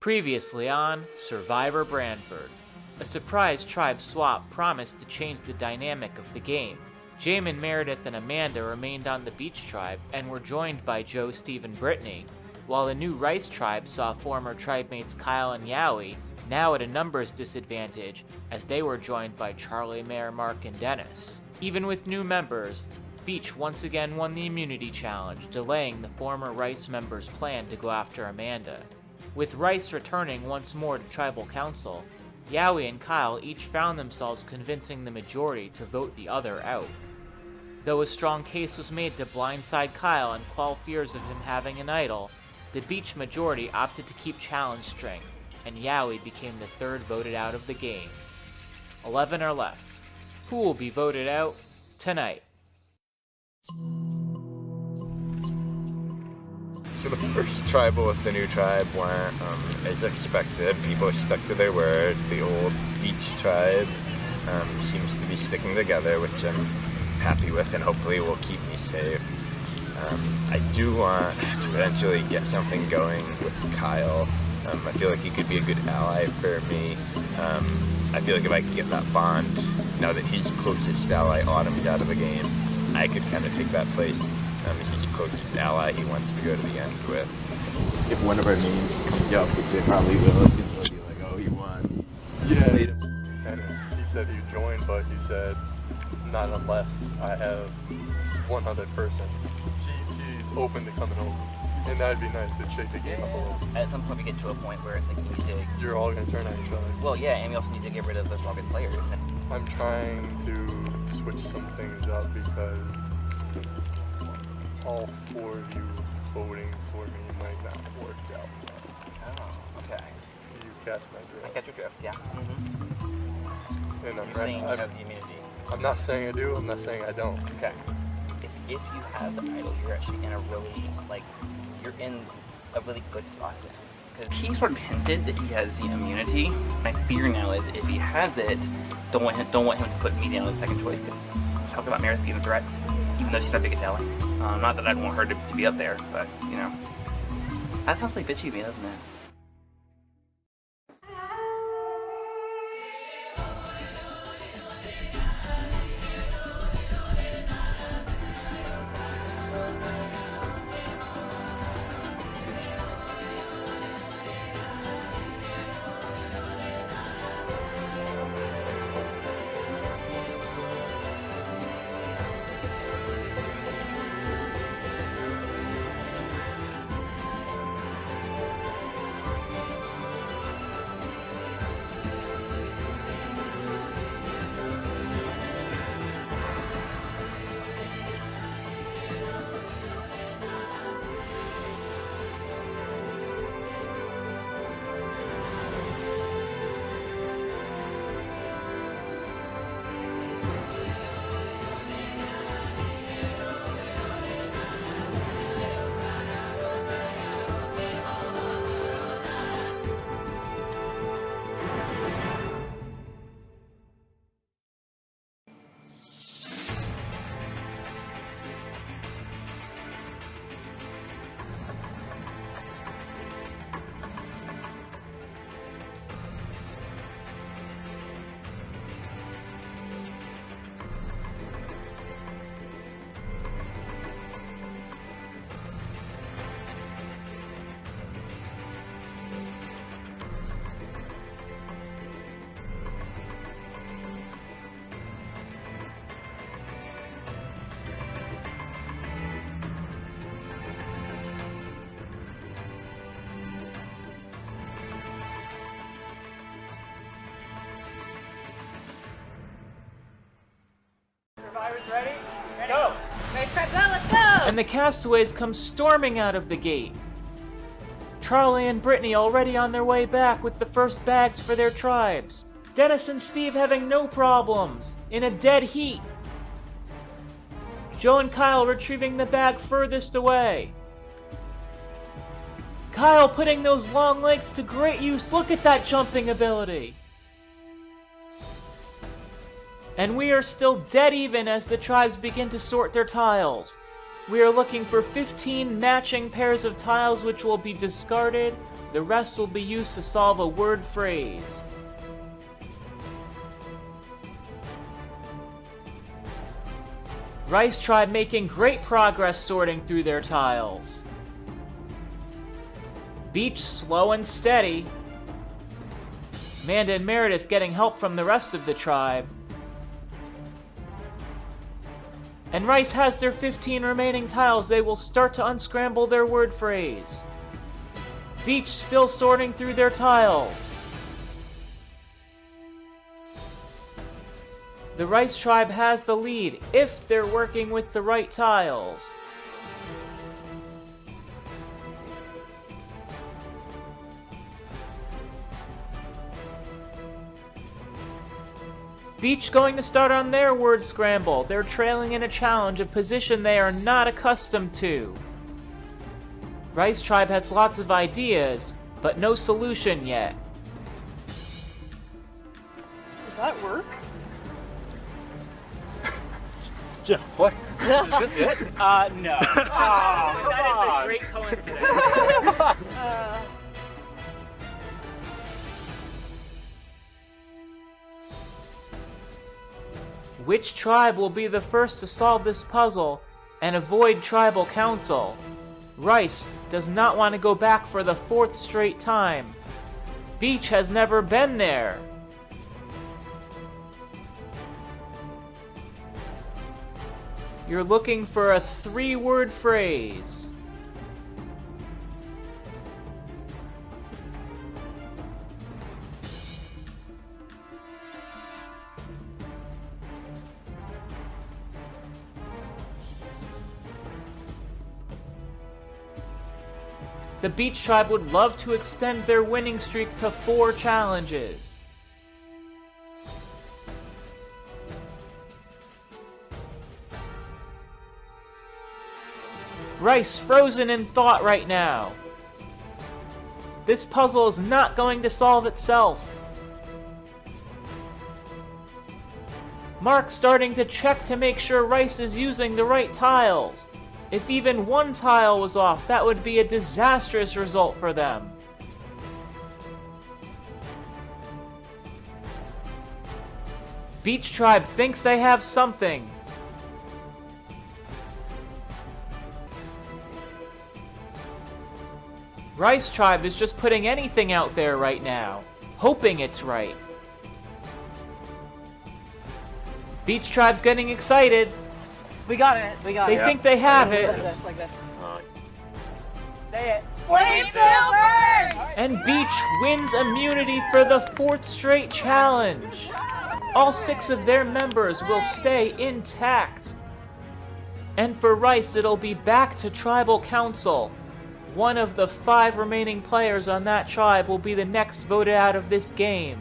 Previously on Survivor Branford, a surprise tribe swap promised to change the dynamic of the game. Jamin, Meredith, and Amanda remained on the Beach tribe and were joined by Joe, Steve, and Brittany, while the new Rice tribe saw former tribe mates Kyle and Yowie, now at a numbers disadvantage, as they were joined by Charlie, Mayor, Mark, and Dennis. Even with new members, Beach once again won the immunity challenge, delaying the former Rice members' plan to go after Amanda. With Rice returning once more to Tribal Council, Yowie and Kyle each found themselves convincing the majority to vote the other out. Though a strong case was made to blindside Kyle and quell fears of him having an idol, the Beach majority opted to keep challenge strength, and Yowie became the third voted out of the game. 11 are left. Who will be voted out tonight? So the first tribal with the new tribe went as expected. People stuck to their word. The old Beach tribe seems to be sticking together, which I'm happy with and hopefully will keep me safe. I do want to potentially get something going with Kyle. I feel like he could be a good ally for me. I feel like if I could get that bond, now that his closest ally Autumn's out of the game, I could kind of take that place. His closest ally he wants to go to the end with. If one of our names comes up, which they probably will, he'll be like, oh, he won. Yeah, Dennis. He said he joined, but he said not unless I have one other person. He's open to coming over, and that'd be nice to shake the game up a little. At some point we get to a point where it's like you need to... You're all going to turn on each other. Well, yeah, and we also need to get rid of the strongest players. I'm trying to switch some things up because all four of you voting for me might not work out. Oh, okay. You catch my drift. I catch your drift, yeah. And You're saying you have the immunity. I'm not saying I do, I'm not saying I don't. Okay. If you have the idol, you're actually in a really, you're in a really good spot then. Because he sort of hinted that he has the immunity. My fear now is if he has it, don't want him to put me down as second choice. Talk about Meredith being a threat, even though she's our biggest ally. Not that I'd want her to be up there, but, you know. That sounds really bitchy to me, doesn't it? Survivors ready? Go! Race track, go, let's go! And the castaways come storming out of the gate. Charlie and Brittany already on their way back with the first bags for their tribes. Dennis and Steve having no problems, in a dead heat. Joe and Kyle retrieving the bag furthest away. Kyle putting those long legs to great use. Look at that jumping ability. And we are still dead even as the tribes begin to sort their tiles. We are looking for 15 matching pairs of tiles which will be discarded, The rest will be used to solve a word phrase. Rice Tribe making great progress sorting through their tiles. Beach slow and steady. Amanda and Meredith getting help from the rest of the tribe. And Rice has their 15 remaining tiles. They will start to unscramble their word phrase. Beach still sorting through their tiles. The Rice Tribe has the lead if they're working with the right tiles. Beach going to start on their word scramble. They're trailing in a challenge, a position they are not accustomed to. Rice Tribe has lots of ideas, but no solution yet. Does that work? Jeff, what? Is this it? No. That is a great coincidence. Which tribe will be the first to solve this puzzle and avoid tribal council? Rice does not want to go back for the 4th straight time. Beach has never been there. You're looking for a 3-word phrase. The Beach Tribe would love to extend their winning streak to 4 challenges. Rice frozen in thought right now. This puzzle is not going to solve itself. Mark starting to check to make sure Rice is using the right tiles. If even one tile was off, that would be a disastrous result for them. Beach Tribe thinks they have something. Rice Tribe is just putting anything out there right now, hoping it's right. Beach Tribe's getting excited. We got it. We got They it. think they have Like it. this, like this. Say it. Flame Silver! And Beach wins immunity for the 4th straight challenge. All 6 of their members will stay intact. And for Rice, it'll be back to Tribal Council. One of the 5 remaining players on that tribe will be the next voted out of this game.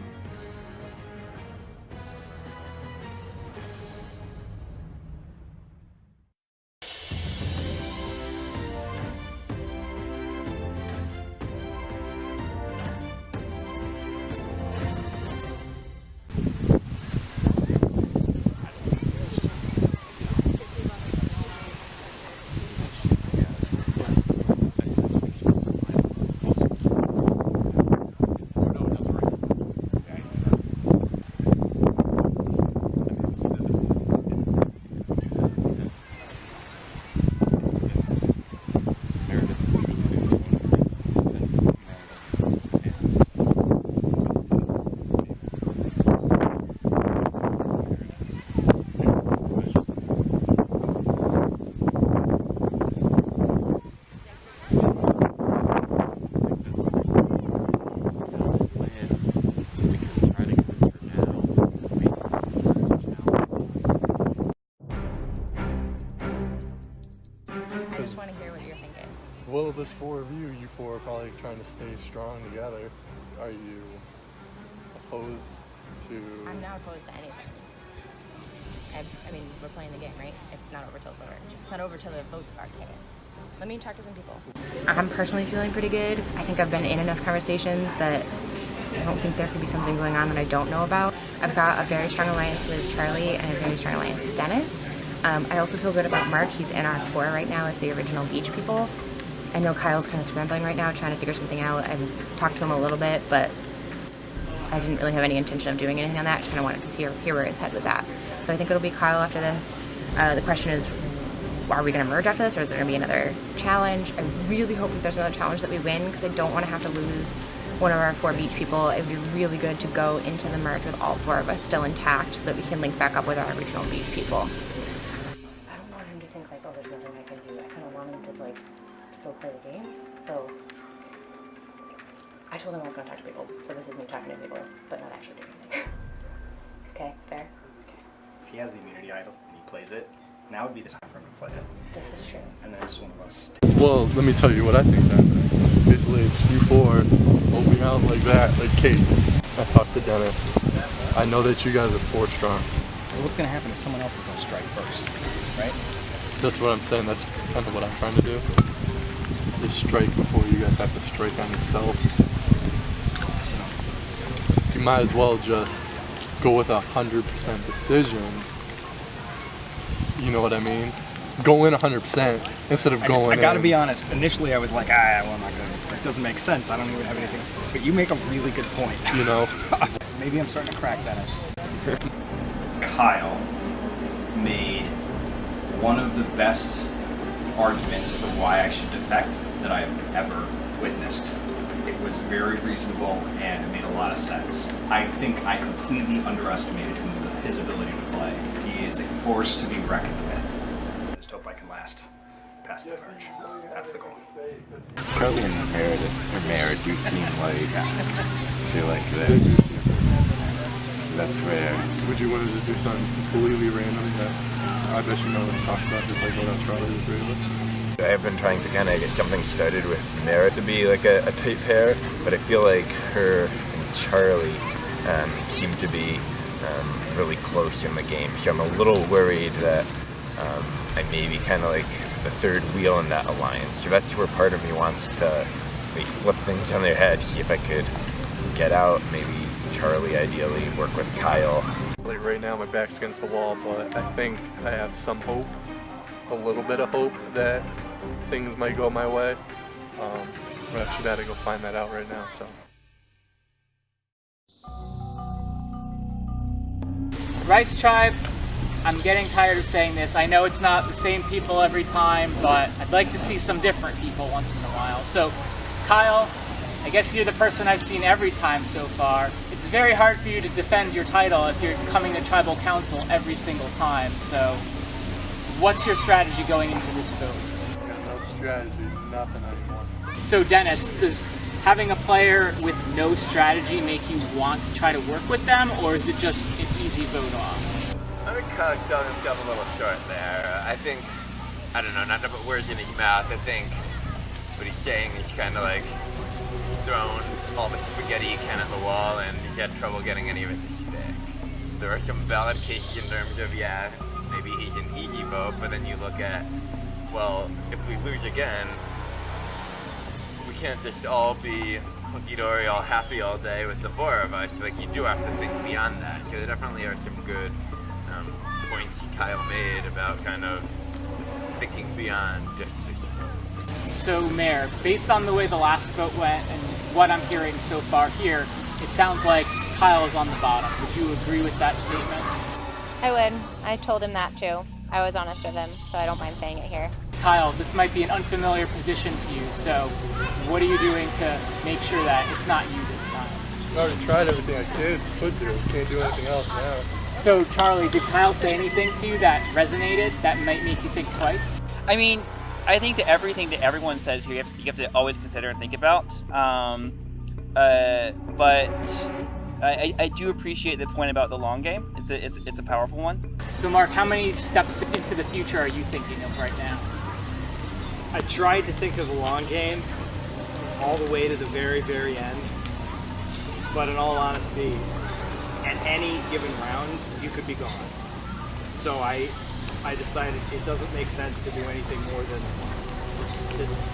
I just want to hear what you're thinking. Well, there's 4 of you. You 4 are probably trying to stay strong together. Are you opposed to... I'm not opposed to anything. I mean, we're playing the game, right? It's not over till it's over. It's not over till the votes are cast. Let me talk to some people. I'm personally feeling pretty good. I think I've been in enough conversations that I don't think there could be something going on that I don't know about. I've got a very strong alliance with Charlie and a very strong alliance with Dennis. I also feel good about Mark. He's in our 4 right now as the original Beach people. I know Kyle's kind of scrambling right now, trying to figure something out. I've talked to him a little bit, but I didn't really have any intention of doing anything on that. Just kind of wanted to hear where his head was at. So I think it'll be Kyle after this. The question is, are we going to merge after this, or is there going to be another challenge? I really hope that there's another challenge that we win, because I don't want to have to lose one of our 4 beach people. It would be really good to go into the merge with all 4 of us still intact, so that we can link back up with our original beach people. I don't want him to think like, oh, there's nothing I can do. I kind of want him to like still play the game. So I told him I was going to talk to people. So this is me talking to people, but not actually doing anything. Okay, fair. Okay. If he has the immunity idol and he plays it, now would be the time for him to play it. This is true. And then just one of us. Well, let me tell you what I think's happening. Basically, it's you 4 opening out like that, like Kate. I talked to Dennis. I know that you guys are 4 strong. Well, what's going to happen is someone else is going to strike first, right? That's what I'm saying. That's kind of what I'm trying to do. Just strike before you guys have to strike on yourself. You might as well just go with 100% decision. You know what I mean? Go in 100% instead of going in. I gotta be honest, initially I was like, well, I'm not gonna, that doesn't make sense, I don't even have anything. But you make a really good point. You know? Maybe I'm starting to crack Dennis. Kyle made one of the best arguments for why I should defect that I've ever witnessed. It was very reasonable and it made a lot of sense. I think I completely underestimated his ability to play. He is a force to be reckoned with. I just hope I can last past the purge. That's the goal. Charlie and Meredith, or Merritt, do seem like they're like They do that. seem That's rare. Would you want to just do something completely random that I bet you know let's talk about, just like what else Charlie, the 3 of us? I've been trying to kind of get something started with Mara to be like a tight pair, but I feel like her and Charlie seem to be really close in the game, so I'm a little worried that I may be kind of like the 3rd wheel in that alliance. So that's where part of me wants to like flip things on their head, see if I could get out, maybe Charlie ideally, work with Kyle. Like right now my back's against the wall, but I think I have some hope, a little bit of hope that things might go my way. But I should have to go find that out right now, so. Rice Tribe, I'm getting tired of saying this. I know it's not the same people every time, but I'd like to see some different people once in a while. So, Kyle, I guess you're the person I've seen every time so far. It's very hard for you to defend your title if you're coming to Tribal Council every single time. So, what's your strategy going into this vote? I got no strategy, nothing anymore. So, Dennis, does having a player with no strategy make you want to try to work with them, or is it just an easy vote off? I think Kyle's selling himself a little short there. I think, I don't know, not to put words in his mouth, I think what he's saying is kind of like throwing all the spaghetti can at the wall and he's had trouble getting any of it to stick. There are some valid cases in terms of, yeah, maybe he's an easy vote, but then you look at, well, if we lose again, we can't just all be hunky-dory, all happy all day with the 4 of us. Like, you do have to think beyond that. So there definitely are some good points Kyle made about kind of thinking beyond just this. So, Mayor, based on the way the last vote went and what I'm hearing so far here, it sounds like Kyle is on the bottom. Would you agree with that statement? I would. I told him that too. I was honest with him, so I don't mind saying it here. Kyle, this might be an unfamiliar position to you, so what are you doing to make sure that it's not you this time? I already tried everything I could do. Can't do anything else now. So, Charlie, did Kyle say anything to you that resonated, that might make you think twice? I mean, I think that everything that everyone says here, you have to always consider and think about. But I do appreciate the point about the long game. It's a powerful one. So, Mark, how many steps into the future are you thinking of right now? I tried to think of the long game all the way to the very, very end. But in all honesty, at any given round, you could be gone. So I decided it doesn't make sense to do anything more than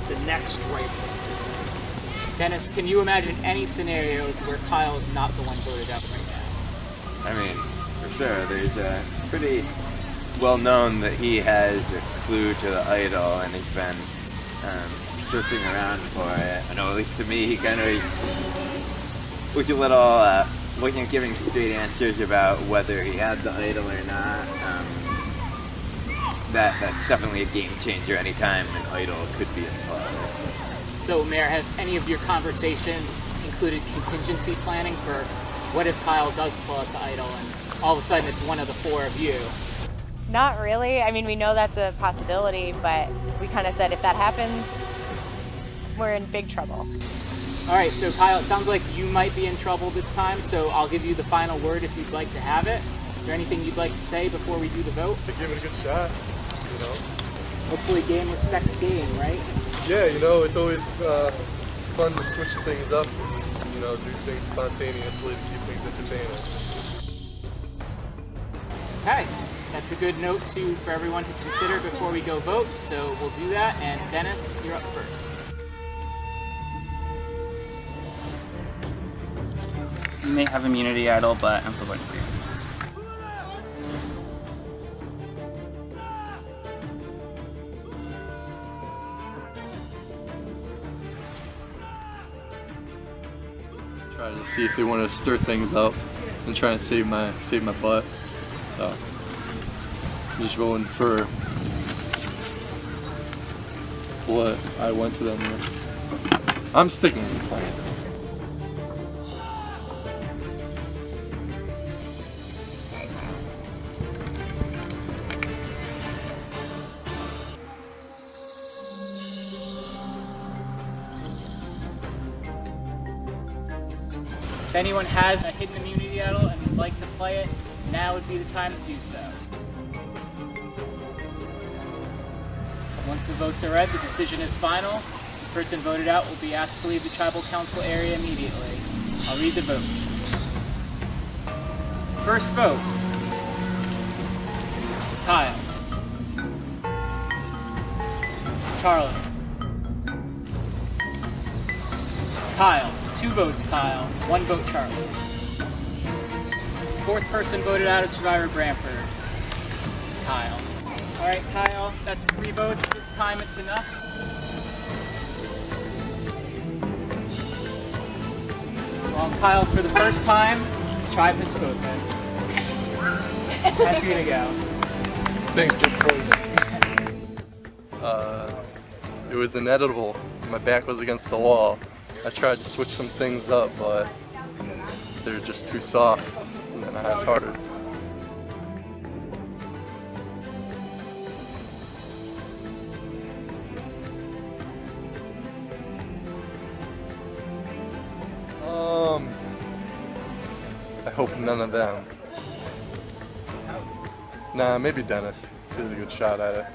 the next right one. Dennis, can you imagine any scenarios where Kyle is not the one voted out right now? I mean, for sure, there's pretty well known that he has a clue to the idol and he's been searching around for it. I know, at least to me, he kind of was a little, wasn't giving straight answers about whether he had the idol or not. That's definitely a game changer anytime an idol could be in play. So, Mayor, have any of your conversations included contingency planning for what if Kyle does pull out the idol and all of a sudden it's one of the four of you? Not really. I mean, we know that's a possibility, but we kind of said if that happens, we're in big trouble. All right, so Kyle, it sounds like you might be in trouble this time, so I'll give you the final word if you'd like to have it. Is there anything you'd like to say before we do the vote? To give it a good shot, you know. Hopefully game respects game, right? Yeah, you know, it's always fun to switch things up, you know, do things spontaneously to keep things entertaining. Okay, that's a good note for everyone to consider before we go vote, so we'll do that, and Dennis, you're up first. You may have immunity idol, but I'm still voting for you. Trying to see if they want to stir things up and try and save my butt. So I'm just voting for what I went to them with. I'm sticking with the plan. If anyone has a hidden immunity idol and would like to play it, now would be the time to do so. Once the votes are read, the decision is final. The person voted out will be asked to leave the tribal council area immediately. I'll read the votes. First vote, Kyle. Charlie. Kyle. 2 votes Kyle, 1 vote Charlie. Fourth person voted out is Survivor Branford. Kyle. Alright, Kyle, that's 3 votes. This time it's enough. Well, Kyle, for the first time, tribe has spoken. Happy to go. Thanks, Jim. It was inedible. My back was against the wall. I tried to switch some things up, but they're just too soft, and then it's harder. I hope none of them. Nah, maybe Dennis. He's a good shot at it.